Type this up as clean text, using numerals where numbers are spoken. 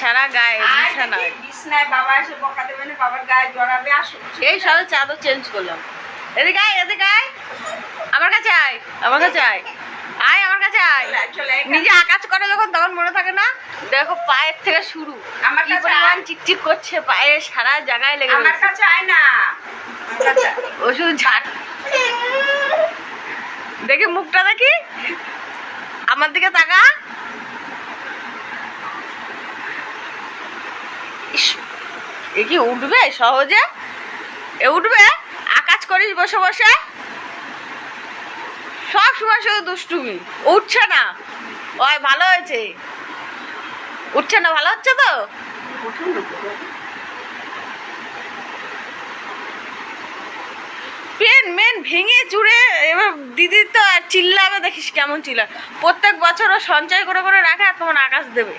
সারা গায়ে বিছানায় বিছনায় বাবা এসে বকা দেবে না, বাবার গায়ে জড়াবে। আসো এই সবে চাদর চেঞ্জ করলাম। এদিকে আয়, এদিকে আয়, আমার কাছে আয়, আমার কাছে আয়, আয় আমার কাছে আয়। চলে নিজে আকাশ করে যখন তখন মনে থাকে না। দেখো পায়ের থেকে শুরু আমার কি কাছে পরিমাণ আয়। চিকচিক করছে, পায়ে সারা জায়গায় লেগে আমার গেছে। কাছে আয় না, আমার কাছে আয়। ওষুধ ঝাট দেখি মুখটা দেখি, আমার দিকে তাকা। ইস, এ কি উঠবে সহজে? এ উঠবে? আকাশ করিস বসে বসে, সব সময় শুধু দুষ্টুমি। উঠছে না, ওই ভালো হয়েছে। উঠছে না, ভালো হচ্ছে তো। পেন মেন ভেঙে চুড়ে এবার দিদি তো আর চিল্লাবে, দেখিস কেমন চিল্লা। প্রত্যেক বছর ও সঞ্চয় করে করে রাখে, আর তোমার আকাশ দেবে।